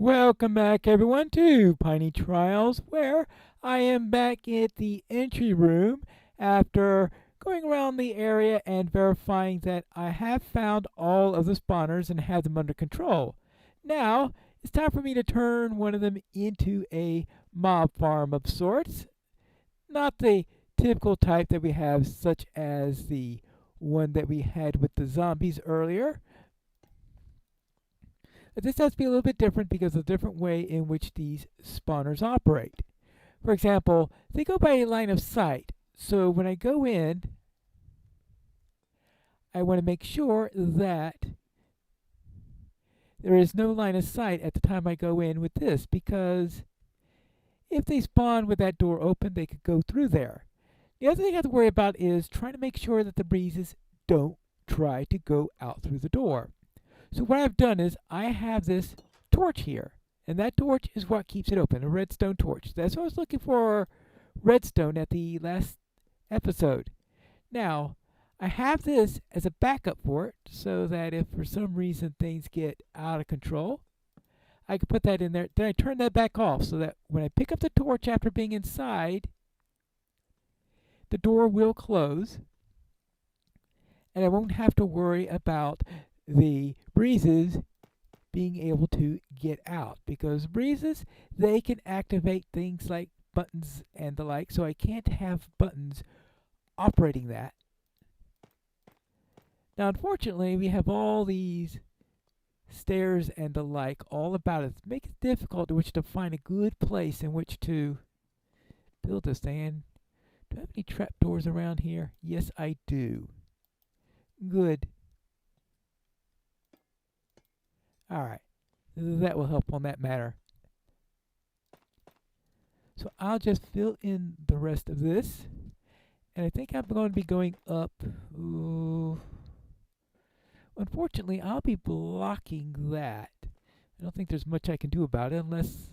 Welcome back, everyone, to Piney Trials, where I am back at the entry room after going around the area and verifying that I have found all of the spawners and have them under control. Now, it's time for me to turn one of them into a mob farm of sorts. Not the typical type that we have, such as the one that we had with the zombies earlier. But this has to be a little bit different because of the different way in which these spawners operate. For example, they go by a line of sight. So when I go in, I want to make sure that there is no line of sight at the time I go in with this, because if they spawn with that door open, they could go through there. The other thing I have to worry about is trying to make sure that the breezes don't try to go out through the door. So what I've done is I have this torch here, and that torch is what keeps it open, a redstone torch. That's what I was looking for, redstone, at the last episode. Now, I have this as a backup for it, so that if for some reason things get out of control, I can put that in there. Then I turn that back off so that when I pick up the torch after being inside, the door will close, and I won't have to worry about the breezes being able to get out, because breezes, they can activate things like buttons and the like, so I can't have buttons operating that. Now, unfortunately, we have all these stairs and the like all about it. It makes it difficult in which to find a good place in which to build this thing. And do I have any trapdoors around here? Yes, I do. Good. Alright, that will help on that matter. So I'll just fill in the rest of this. And I think I'm going to be going up. Ooh. Unfortunately, I'll be blocking that. I don't think there's much I can do about it unless...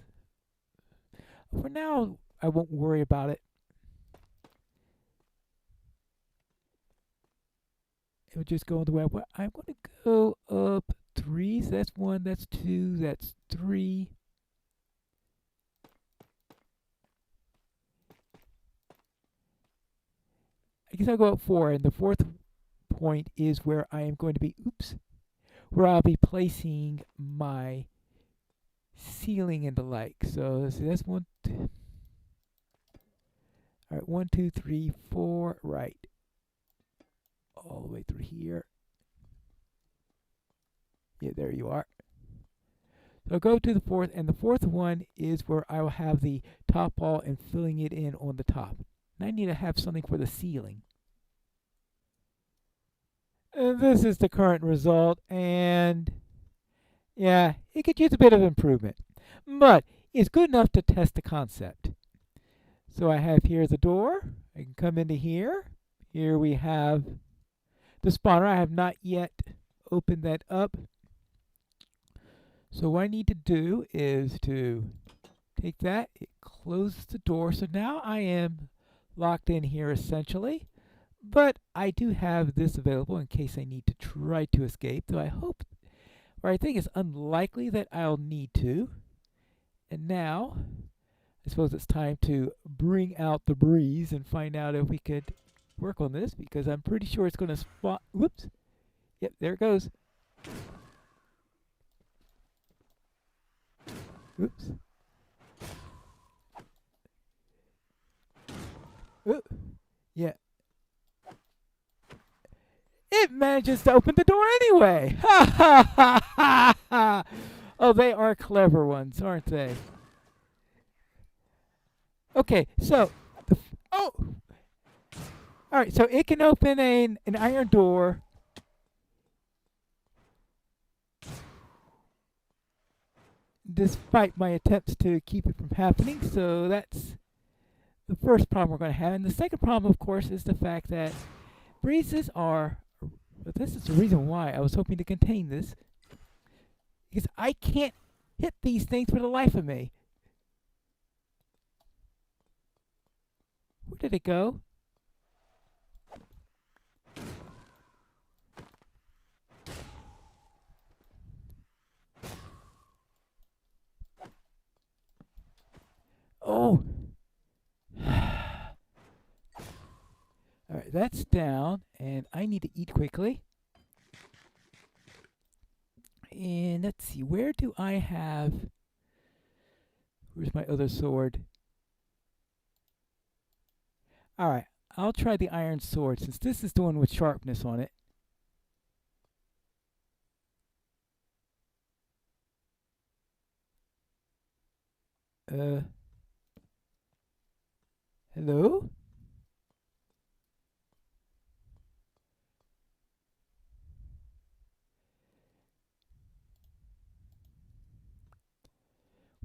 For now, I won't worry about it. It will just go the way I'm going to go up 3. So that's 1, that's 2, that's 3. I guess I'll go up 4, and the fourth point is where I am going to be, where I'll be placing my ceiling and the like. So let's see, that's 1. Alright, 1, 2, 3, 4, right. All the way through here. Yeah, there you are. So I'll go to the fourth, and the fourth one is where I will have the top wall and filling it in on the top. And I need to have something for the ceiling. And this is the current result, and yeah, it could use a bit of improvement. But it's good enough to test the concept. So I have here the door. I can come into here. Here we have the spawner. I have not yet opened that up. So what I need to do is to take that, it closes the door. So now I am locked in here essentially. But I do have this available in case I need to try to escape. Though I hope, or I think it's unlikely that I'll need to. And now, I suppose it's time to bring out the breeze and find out if we could work on this, because I'm pretty sure it's going to spawn. Whoops. Yep, there it goes. Oops. Ooh. Yeah. It manages to open the door anyway. Ha ha ha ha ha. Oh, they are clever ones, aren't they? Okay, so oh, all right. So it can open an iron door. Despite my attempts to keep it from happening. So that's the first problem we're going to have. And the second problem, of course, is the fact that breezes are, but this is the reason why I was hoping to contain this, because I can't hit these things for the life of me. Where did it go? that's down, and I need to eat quickly. And let's see, where do I have... Where's my other sword? Alright, I'll try the iron sword, since this is the one with sharpness on it. Hello?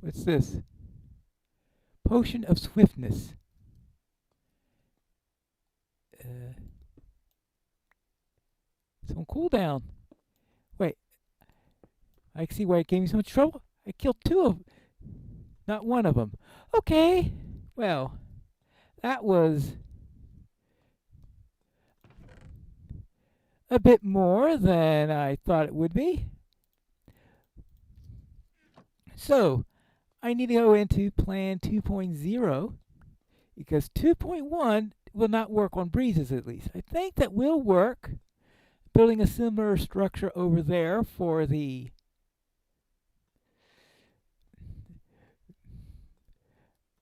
What's this? Potion of swiftness. It's on cooldown. Wait, I see why it gave me so much trouble. I killed two of them, not one of them. Okay, well, that was a bit more than I thought it would be. So, I need to go into plan 2.0 because 2.1 will not work on breezes, at least. I think that will work. Building a similar structure over there for the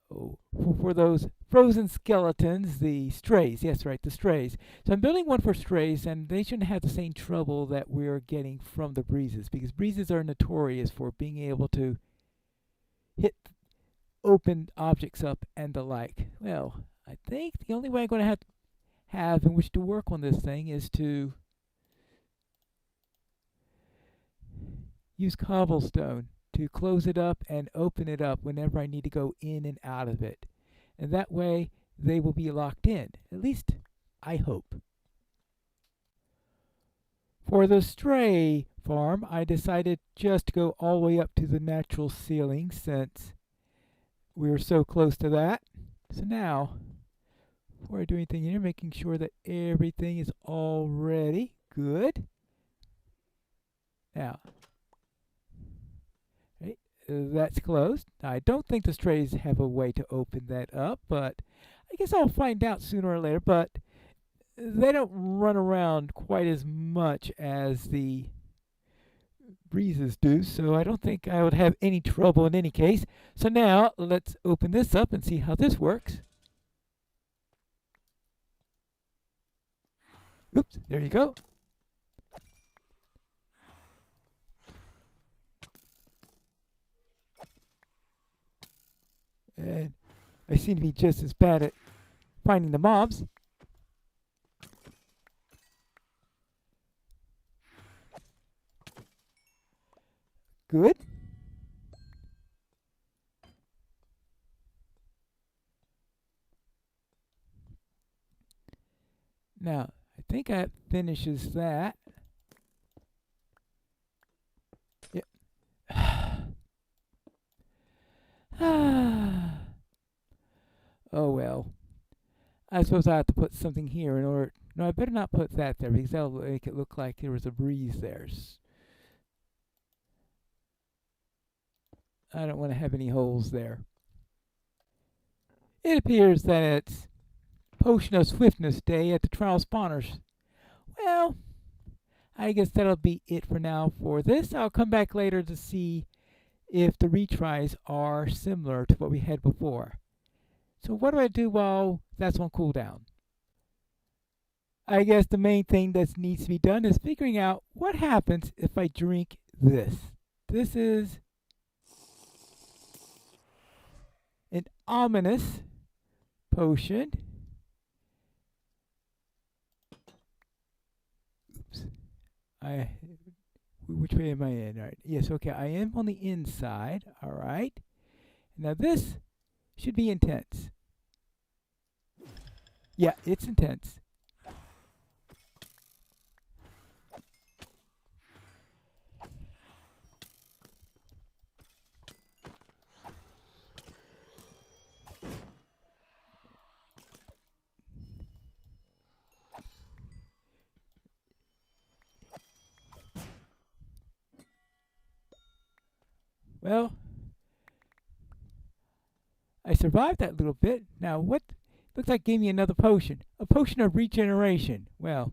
for those frozen skeletons, the strays. Yes, right, the strays. So I'm building one for strays, and they shouldn't have the same trouble that we're getting from the breezes, because breezes are notorious for being able to hit open objects up and the like. Well, I think the only way I'm going to have in which to work on this thing is to use cobblestone to close it up and open it up whenever I need to go in and out of it. And that way they will be locked in. At least I hope. For the stray farm, I decided just to go all the way up to the natural ceiling since we were so close to that. So now, before I do anything here, making sure that everything is all ready. Good. Now, that's closed. I don't think the strays have a way to open that up, but I guess I'll find out sooner or later. But they don't run around quite as much as the breezes do, so I don't think I would have any trouble in any case. So now let's open this up and see how this works. Oops, there you go. And I seem to be just as bad at finding the mobs. Good. Now, I think that finishes that. Yep. Oh well. I suppose I have to put something here in order... No, I better not put that there because that'll make it look like there was a breeze there. I don't want to have any holes there. It appears that it's Potion of Swiftness Day at the Trial Spawners. Well, I guess that'll be it for now for this. I'll come back later to see if the retries are similar to what we had before. So what do I do while that's on cooldown? I guess the main thing that needs to be done is figuring out what happens if I drink this. This is an ominous potion. Oops. Which way am I in? All right. Yes, okay. I am on the inside. All right. Now this should be intense. Yeah, it's intense. Well, I survived that little bit. Now, what Looks like it gave me another potion. A potion of regeneration. Well,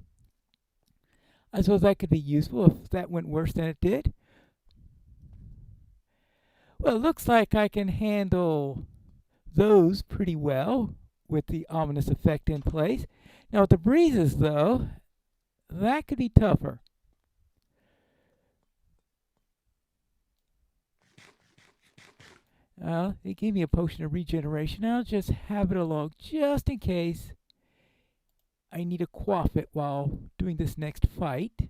I suppose that could be useful if that went worse than it did. Well, it looks like I can handle those pretty well with the ominous effect in place. Now with the breezes, though, that could be tougher. It gave me a potion of regeneration. I'll just have it along just in case I need to quaff it while doing this next fight.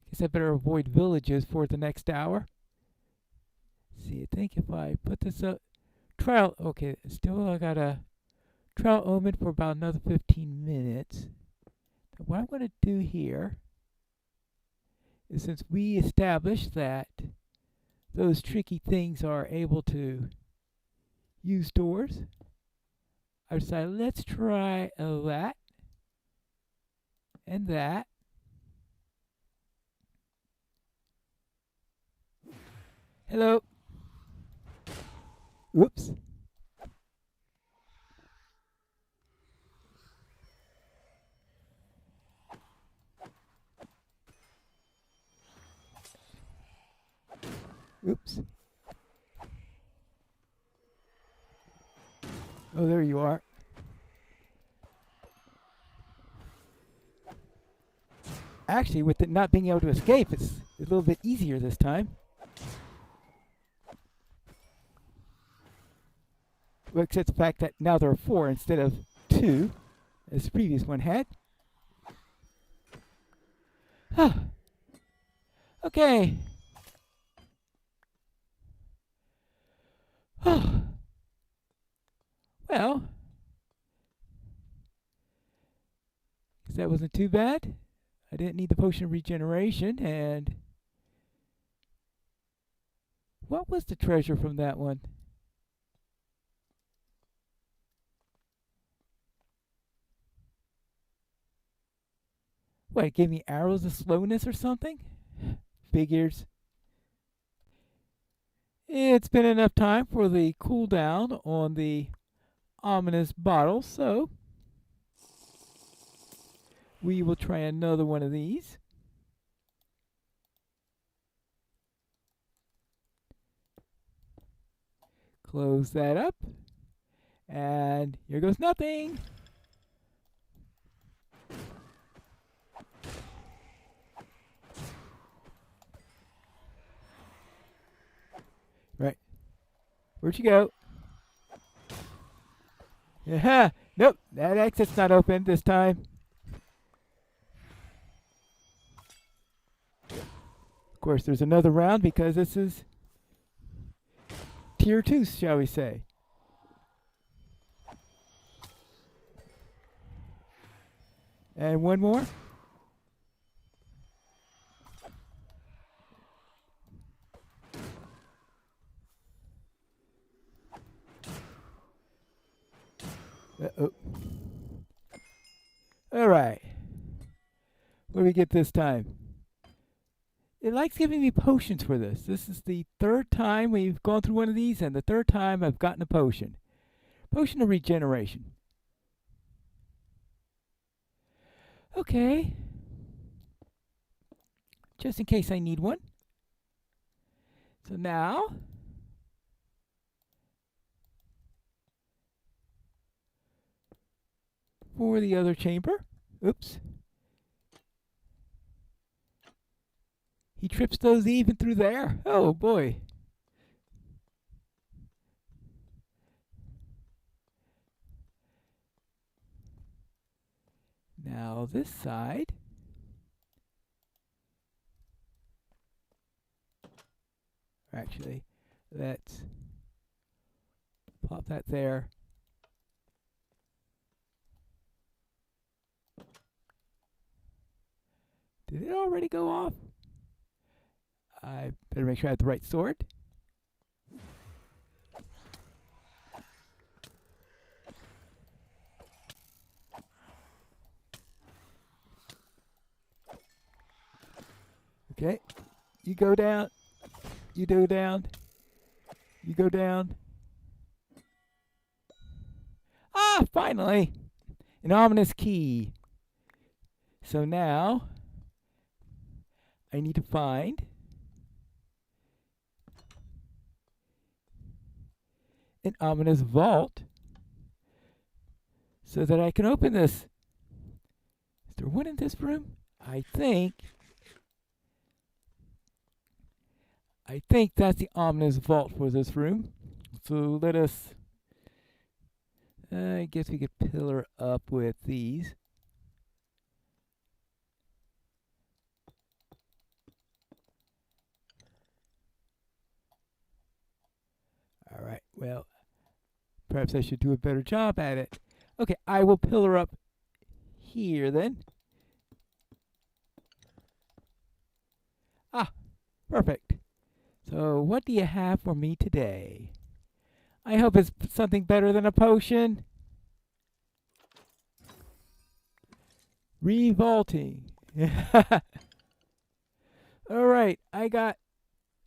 Guess I better avoid villages for the next hour. See, I think if I put this up, trial, okay, still I got a trial omen for about another 15 minutes. Now, what I'm going to do here is, since we established that those tricky things are able to use doors, I decided let's try that and that. Hello. Whoops. Oops. Oh, there you are. Actually, with it not being able to escape, it's a little bit easier this time. Well, except the fact that now there are 4 instead of 2, as the previous one had. Okay. Well, guess that wasn't too bad. I didn't need the potion of regeneration, and what was the treasure from that one? What, it gave me arrows of slowness or something? Figures. It's been enough time for the cooldown on the ominous bottle, so we will try another one of these. Close that up, and here goes nothing. Right. Where'd you go? Yeah. Nope. That exit's not open this time. Of course, there's another round because this is tier 2, shall we say. And one more. Uh-oh. All right. What do we get this time? It likes giving me potions for this. This is the 3rd time we've gone through one of these, and the 3rd time I've gotten a potion. Potion of regeneration. Okay. Just in case I need one. So now, for the other chamber. Oops. He trips those even through there. Oh boy. Now this side. Actually, let's pop that there. Did it already go off? I better make sure I have the right sword. Okay, you go down, you go down, you go down. Ah, finally! An ominous key. So now I need to find an ominous vault so that I can open this. Is there one in this room? I think that's the ominous vault for this room. So let us, I guess we could pillar up with these. All right, well, perhaps I should do a better job at it. Okay, I will pillar up here then. Ah, perfect. So what do you have for me today? I hope it's something better than a potion. Revolting. All right, I got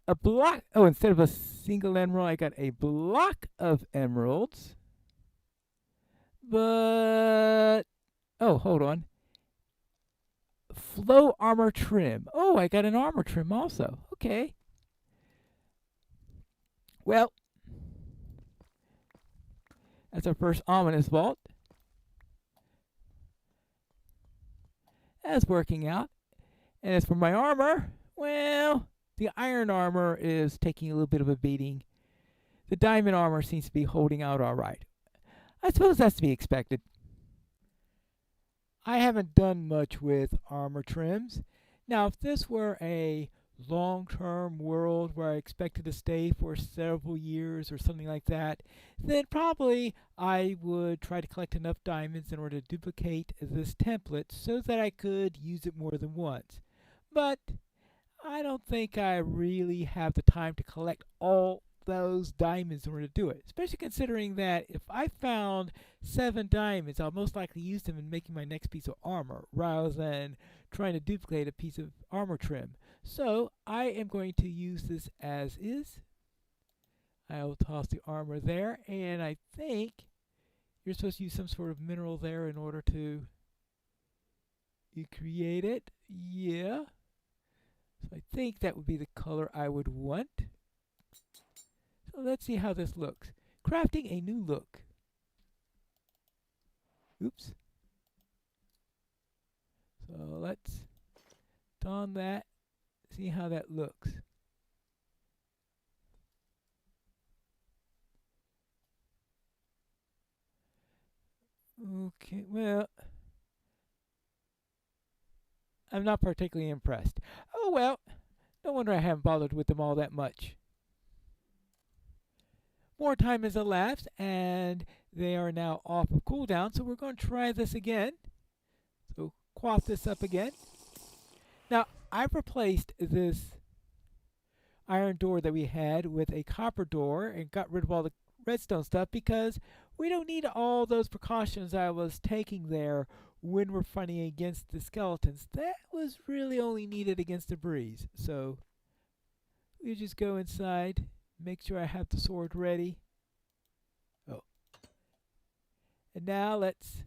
a block. Oh, instead of a single emerald, I got a block of emeralds. But, oh, hold on. Flow armor trim. Oh, I got an armor trim also. Okay. Well, that's our first ominous vault. That's working out. And as for my armor, well, the iron armor is taking a little bit of a beating. The diamond armor seems to be holding out all right. I suppose that's to be expected. I haven't done much with armor trims. Now, if this were a long-term world where I expected to stay for several years or something like that, then probably I would try to collect enough diamonds in order to duplicate this template so that I could use it more than once. But I don't think I really have the time to collect all those diamonds in order to do it, especially considering that if I found 7 diamonds, I'll most likely use them in making my next piece of armor rather than trying to duplicate a piece of armor trim. So I am going to use this as is. I will toss the armor there, and I think you're supposed to use some sort of mineral there in order to create it. Yeah. So I think that would be the color I would want. So let's see how this looks. Crafting a new look. Oops. So let's don that. See how that looks. Okay, well, I'm not particularly impressed. Oh well, no wonder I haven't bothered with them all that much. More time has elapsed, and they are now off of cooldown, so we're going to try this again. So quaff this up again. Now, I've replaced this iron door that we had with a copper door and got rid of all the redstone stuff because we don't need all those precautions I was taking there when we're fighting against the skeletons. That was really only needed against the breeze. So we just go inside, make sure I have the sword ready. Oh. And now let's,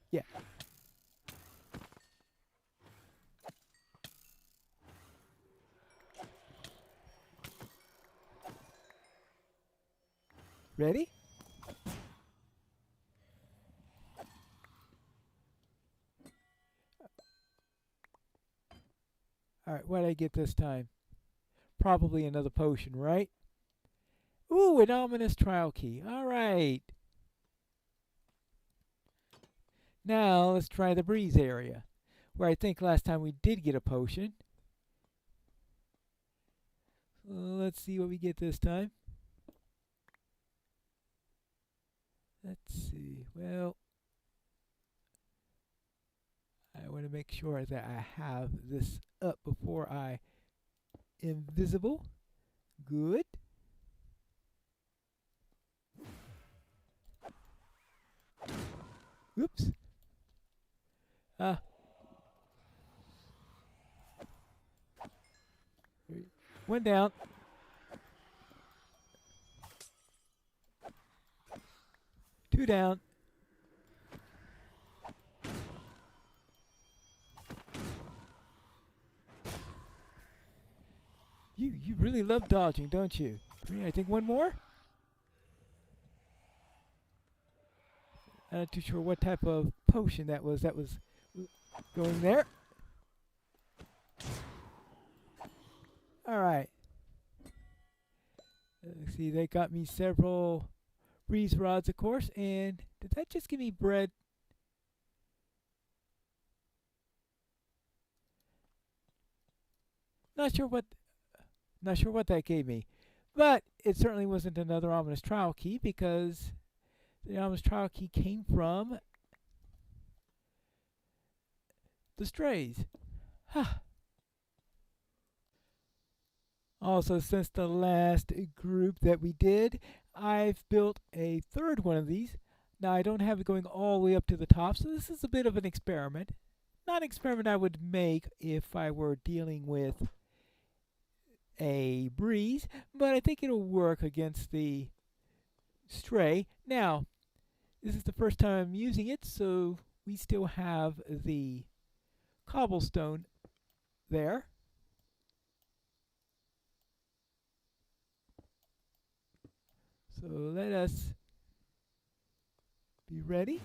yeah. Ready? Alright, what did I get this time? Probably another potion, right? Ooh, an ominous trial key. Alright. Now, let's try the breeze area, where I think last time we did get a potion. Let's see what we get this time. Let's see. Well, I want to make sure that I have this up before I invisible. Good. Oops. One down. Two down. You really love dodging, don't you? Three, I think one more? I'm not too sure what type of potion that was going there. Alright. Let's see, they got me several breeze rods, of course, and did that just give me bread? Not sure what that gave me. But it certainly wasn't another ominous trial key, because the ominous trial key came from the strays. Also, since the last group that we did, I've built a third one of these. Now, I don't have it going all the way up to the top, so this is a bit of an experiment. Not an experiment I would make if I were dealing with a breeze, but I think it'll work against the stray. Now, this is the first time I'm using it, so we still have the cobblestone there. So let us be ready.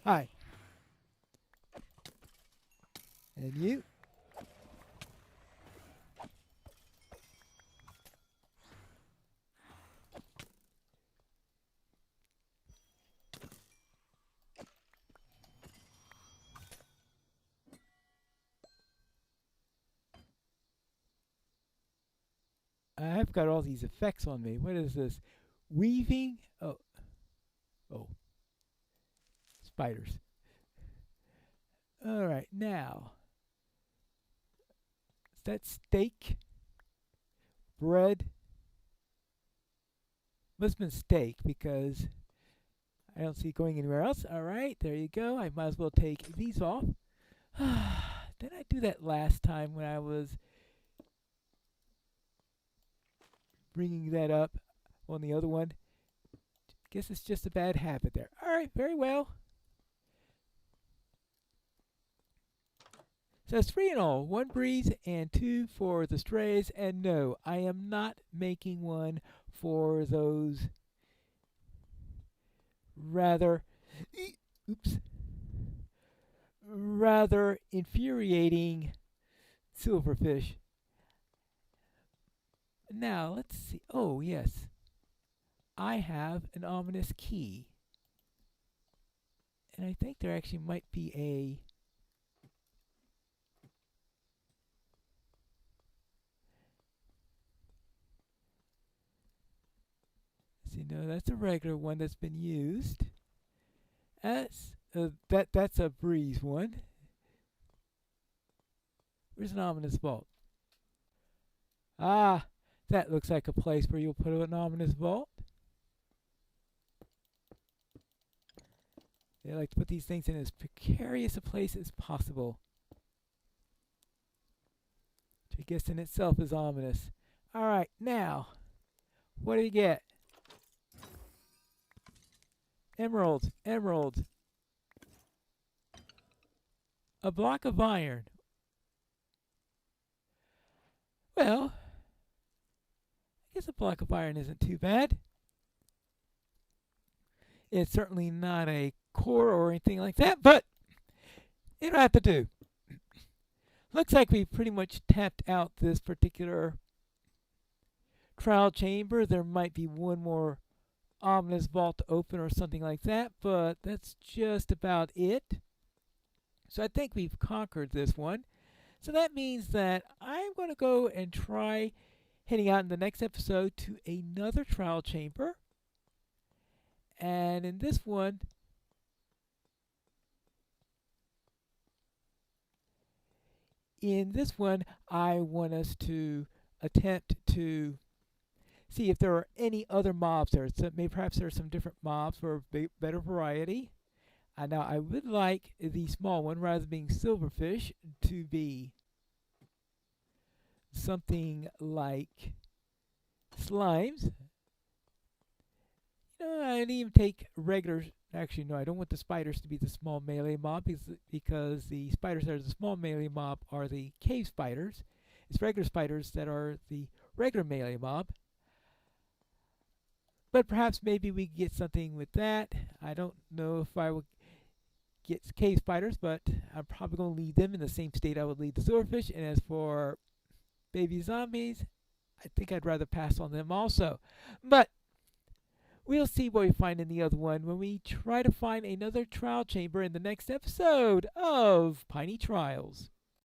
Hi. And you. I've got all these effects on me. What is this? Weaving? Oh. Spiders. Alright, now. Is that steak? Bread? Must have been steak, because I don't see it going anywhere else. Alright, there you go. I might as well take these off. Didn't I do that last time when I was bringing that up on the other one? Guess it's just a bad habit there. Alright, very well. So it's 3 in all. 1 breeze and 2 for the strays. And no, I am not making one for those rather infuriating silverfish. Now, let's see. Oh, yes. I have an ominous key. And I think there actually might be a... See, no, that's a regular one that's been used. That's a breeze one. Where's an ominous vault? Ah, that looks like a place where you'll put an ominous vault. They like to put these things in as precarious a place as possible, which I guess in itself is ominous. Alright, now, what do you get? Emeralds, emeralds. A block of iron. Well, I guess a block of iron isn't too bad. It's certainly not a core or anything like that, but it'll have to do. Looks like we've pretty much tapped out this particular trial chamber. There might be one more ominous vault to open or something like that, but that's just about it. So I think we've conquered this one. So that means that I'm going to go and try heading out in the next episode to another trial chamber. And in this one, I want us to attempt to see if there are any other mobs there. So maybe perhaps there are some different mobs for a better variety. Now, I would like the small one, rather than being silverfish, to be something like slimes. I didn't even take regular. Actually, no, I don't want the spiders to be the small melee mob because the spiders that are the small melee mob are the cave spiders. It's regular spiders that are the regular melee mob. But perhaps maybe we could get something with that. I don't know if I will get cave spiders, but I'm probably going to leave them in the same state I would leave the silverfish. And as for baby zombies, I think I'd rather pass on them also. But we'll see what we find in the other one when we try to find another trial chamber in the next episode of Piney Trials.